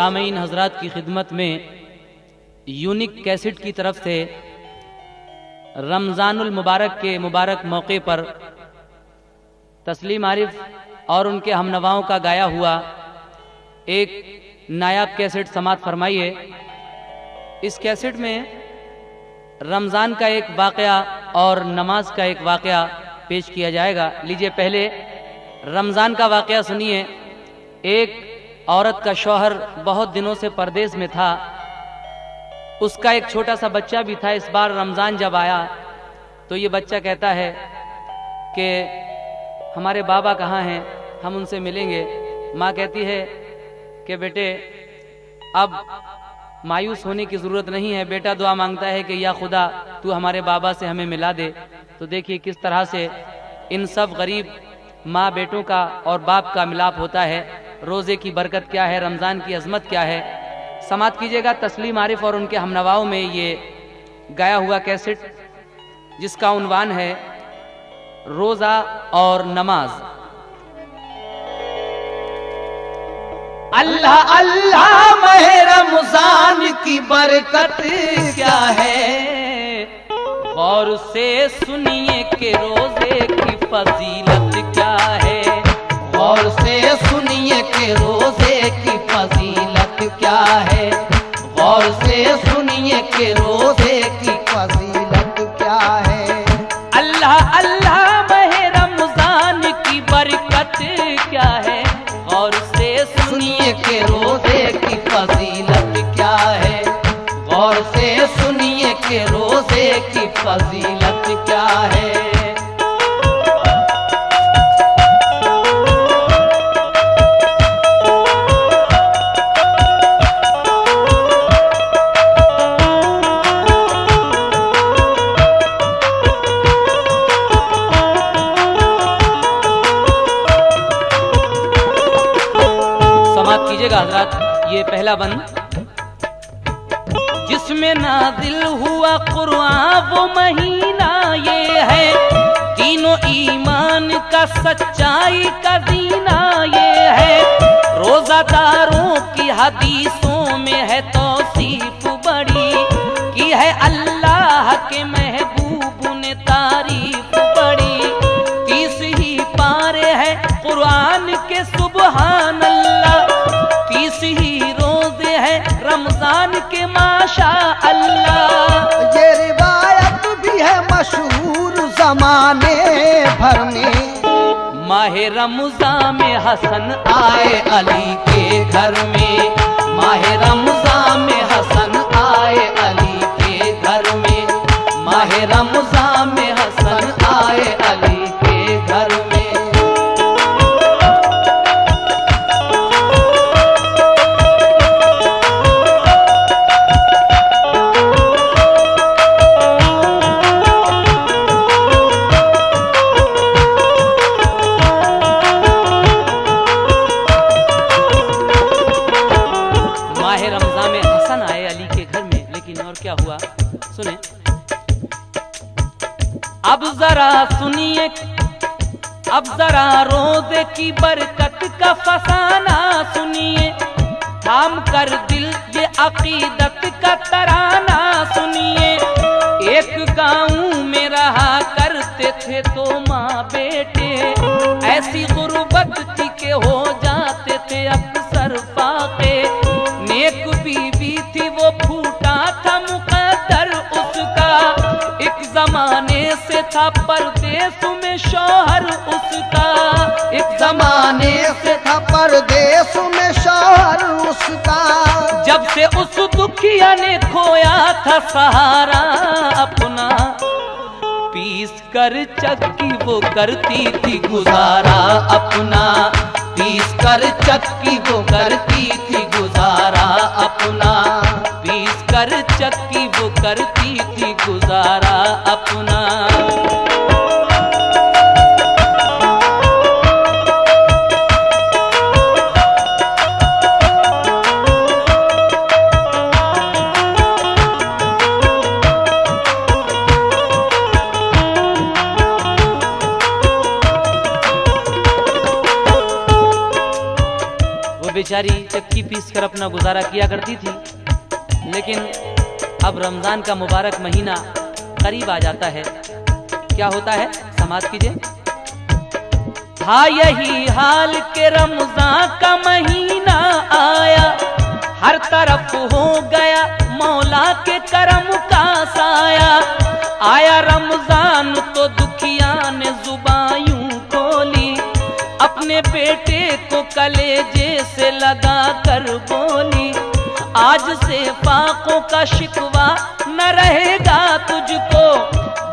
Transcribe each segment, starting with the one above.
सामीन हजरात की खिदमत में यूनिक कैसेट की तरफ से रमज़ानुल मुबारक के मुबारक मौके पर तस्लीम आरिफ और उनके हमनवाओं का गाया हुआ एक नायाब कैसेट समात फरमाइए। इस कैसेट में रमज़ान का एक वाक़या और नमाज का एक वाक़या पेश किया जाएगा। लीजिए पहले रमज़ान का वाक़या सुनिए। एक औरत का शौहर बहुत दिनों से परदेश में था, उसका एक छोटा सा बच्चा भी था। इस बार रमज़ान जब आया तो ये बच्चा कहता है कि हमारे बाबा कहाँ हैं, हम उनसे मिलेंगे। माँ कहती है कि बेटे अब मायूस होने की ज़रूरत नहीं है। बेटा दुआ मांगता है कि या खुदा तू हमारे बाबा से हमें मिला दे। तो देखिए किस तरह से इन सब गरीब माँ बेटों का और बाप का मिलाप होता है। रोज़े की बरकत क्या है, रमज़ान की अजमत क्या है, समात कीजिएगा। तस्लीम आरिफ और उनके हमनवाओं में ये गाया हुआ कैसेट जिसका उन्वान है रोज़ा और नमाज। अल्लाह अल्लाह माह रमज़ान की बरकत क्या है, गौर से सुनिए कि रोज़े की फजीलत क्या है। गौर से सुनिए कि रोज़े की फजीलत क्या है। गौर से सुनिए कि रोज़े की फजीलत क्या है। अल्लाह अल्लाह माह रमज़ान की बरकत क्या है, गौर से सुनिए कि रोज़े की फजीलत क्या है। गौर से सुनिए कि रोज़े की फजीलत क्या है। हज़रात ये पहला बंद जिसमें नाज़िल हुआ कुरान वो महीना ये है, तीनों ईमान का सच्चाई का दीना ये है। रोज़ादारों की हदीसों में है तौसीफ बड़ी की है, अल्लाह के महबूब ने तारीफ बड़ी। 30 ही पारे है कुरान के सुबहान अल्लाह, 30 ही रोज़े हैं रमज़ान के माशा अल्लाह। ये रिवायत भी है मशहूर ज़माने भर में, माह रमज़ान में हसन आए अली के घर में। माह रमज़ान में हसन आए अली के घर में। माह रमज़ान में हसन आए अली के घर में। क्या हुआ सुने। अब जरा सुनिए, अब जरा रोज़े की बरकत का फसाना सुनिए। थाम कर दिल ये अकीदत का तराना सुनिए। एक गाँव में रहा करते थे तो माँ बेटे, ऐसी गुर्बत थी के हो जाते थे अक्सर फाके। नेक बीवी थी वो फूटा था मुकद्दर उसका, एक जमाने से था परदेस में शौहर उसका। एक जमाने से था परदेस में शौहर उसका। जब से उस दुखिया ने खोया था सहारा अपना, पीस कर चक्की वो करती थी गुजारा अपना। पीस कर चक्की वो करती थी गुजारा अपना। पीस कर चक्की वो करती थी गुजारा अपना। बेचारी चक्की पीस कर अपना गुजारा किया करती थी। लेकिन अब रमजान का मुबारक महीना करीब आ जाता है, क्या होता है समाज कीजिए। था यही हाल के रमजान का महीना आया, हर तरफ हो गया मौला के करम का साया। आया रमजान तो दुखिया ने जुबां यूं खोली, अपने बेटे को कलेजे से लगा कर बोली, आज से फाकों का शिकवा न रहेगा तुझको,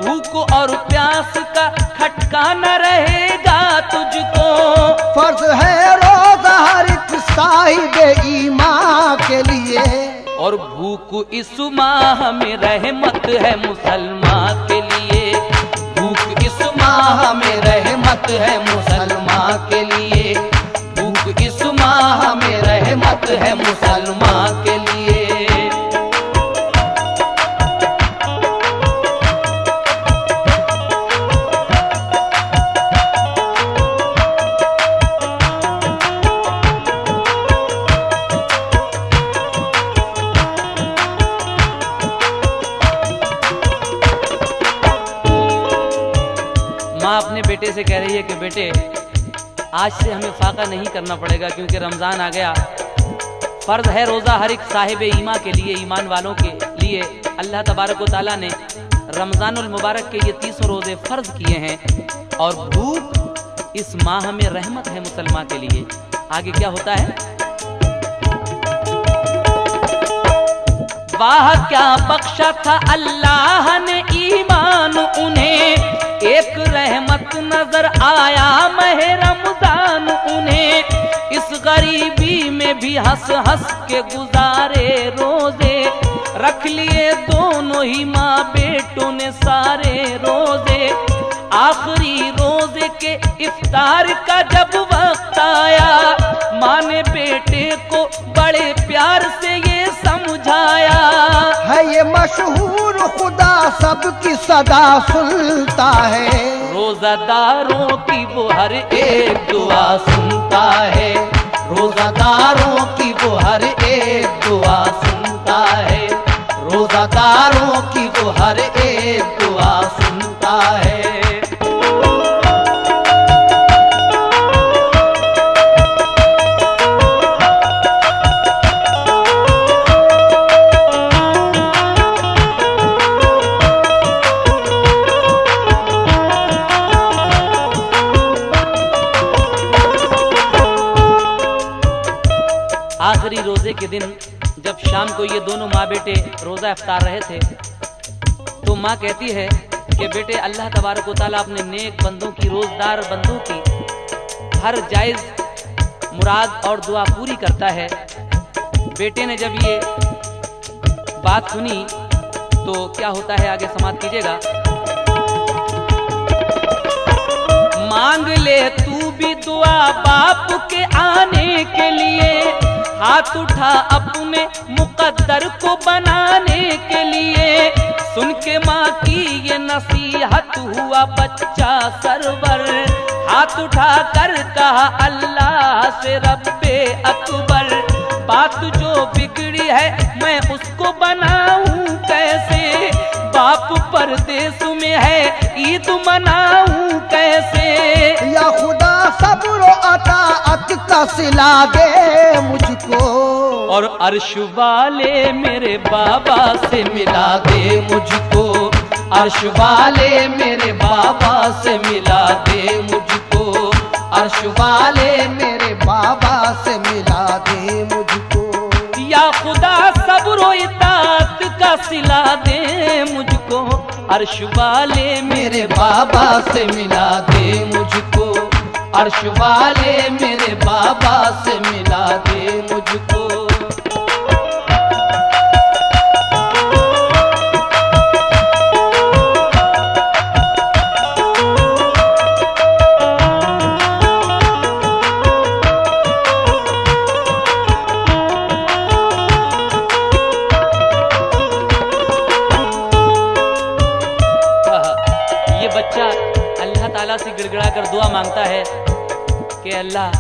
भूख और प्यास का खटका न रहेगा तुझको। फर्ज है रोजा हर एक साहिबे ईमान के लिए, और भूख इस माह में रहमत है मुसलमान के लिए, भूख इस माह में रहमत है मुसलमान के लिए, भूख इस माह में रहमत है मुसलमान के लिए। माँ अपने बेटे से कह रही है कि बेटे आज से हमें फाका नहीं करना पड़ेगा, क्योंकि रमजान आ गया। फर्ज है रोजा हर एक साहिब ईमान के लिए, ईमान वालों के लिए अल्लाह तबारक व तआला ने रमजानुल मुबारक के ये 30 रोजे फर्ज किए हैं, और भूख इस माह में रहमत है मुसलमान के लिए। आगे क्या होता है, वाह क्या बख्शा था अल्लाह ने ईमान उन्हें, एक रहमत नजर आया महे रमजान उन्हें। इस गरीबी में भी हंस हंस के गुजारे रोजे, रख लिए दोनों ही माँ बेटों ने सारे रोजे। आखिरी रोजे के इफ्तार का जब वक्त आया, माँ ने बेटे को बड़े प्यार से ये समझाया, है ये मशहूर खुदा सबकी सदा सुनता है, रोजादारों की वो हर एक दुआ सुनता है, रोजादारों की वो हर एक दुआ सुनता है, रोजादारों की वो हर एक दुआ सुनता है। आखिरी रोजे के दिन जब शाम को ये दोनों माँ बेटे रोजा इफ्तार रहे थे, तो माँ कहती है कि बेटे अल्लाह तबारक व तआला अपने नेक बंदों की, रोजदार बंदों की हर जायज मुराद और दुआ पूरी करता है। बेटे ने जब ये बात सुनी तो क्या होता है आगे समाप्त कीजिएगा। मांग ले तू भी दुआ बाप के आने के लिए, हाथ उठा अपने मुकद्दर को बनाने के लिए। सुन के माँ की ये नसीहत हुआ बच्चा सरवर, हाथ उठा कर कहा अल्लाह से रब्बे अकबर, बात जो बिगड़ी है मैं उसको बनाऊं कैसे, बाप परदेश में है ईद मनाऊं कैसे। या खुदा सब्र अताअत का सिला दे मुझको, और अर्श वाले मेरे बाबा से मिला दे मुझको, अर्श वाले मेरे बाबा से मिला दे मुझको, अर्श वाले मेरे बाबा से मिला दे मुझको। या खुदा सब्र इताअत का सिला दे मुझको, अर्श वाले मेरे बाबा से मिला दे मुझको, अर्श वाले मेरे बाबा से मिला दे मुझको। से गिड़गिड़ा कर दुआ मांगता है कि अल्लाह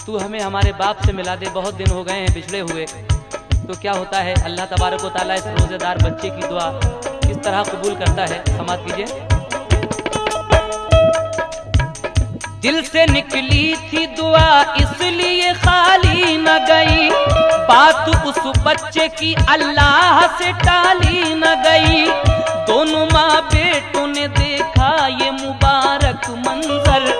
तू हमें हमारे बाप से मिला दे, बहुत दिन हो गए हैं बिछड़े हुए। तो क्या होता है, अल्लाह तबारक व तआला इस रोजेदार बच्चे की दुआ किस तरह कबूल करता है, समाअत कीजिए। दिल से निकली थी दुआ इसलिए खाली न गई, बात उस बच्चे की अल्लाह से टाली न गई। दोनों माँ बेटों ने देखा ये मुबारक मंजर,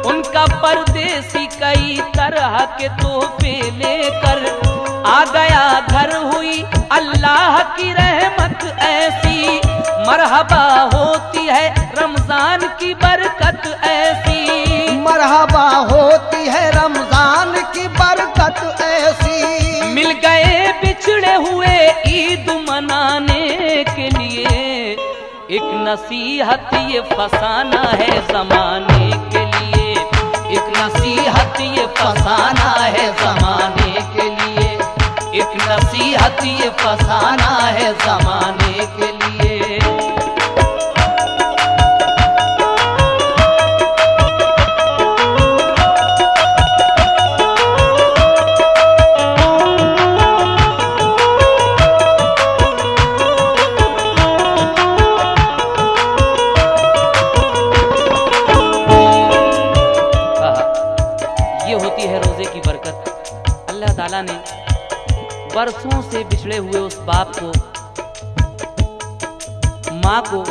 उनका परदेसी कई तरह के तोहफे लेकर आ गया घर। हुई अल्लाह की रहमत ऐसी, मरहबा होती है रमजान की बरकत ऐसी, मरहबा होती है रमजान की बरकत ऐसी। मिल गए बिछड़े हुए ईद मनाने के लिए, एक नसीहत ये फसाना है जमाने के लिए, एक नसीहत ये फसाना है जमाने के लिए, एक नसीहत ये फसाना है जमाने के लिए। अल्लाह ताला ने बरसों से बिछड़े हुए उस बाप को, माँ को,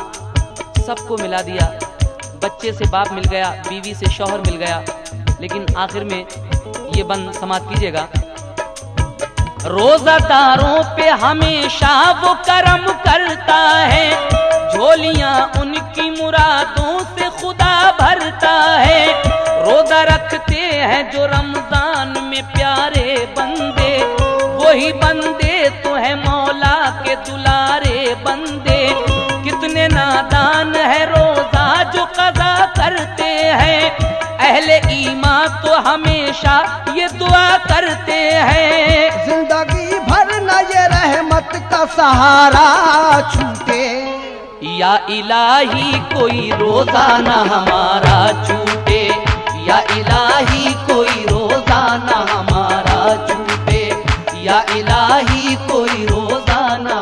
सबको मिला दिया। बच्चे से बाप मिल गया, बीवी से शौहर मिल गया, लेकिन आखिर में ये बंद समाप्त कीजिएगा। रोजादारों पे हमेशा वो करम करता है, झोलियां उनकी मुरादों से खुदा भरता है। रोजा रखते हैं जो रमजान में प्यारे बंदे, वही बंदे तो है मौला के दुलारे बंदे। कितने नादान है रोजा जो कज़ा करते हैं, अहले ईमान तो हमेशा ये दुआ करते हैं, जिंदगी भर न ये रहमत का सहारा छूटे। या इलाही कोई रोजा न हमारा छूटे, या इलाही कोई रोजा न हमारा छूटे, या इलाही कोई रोजा न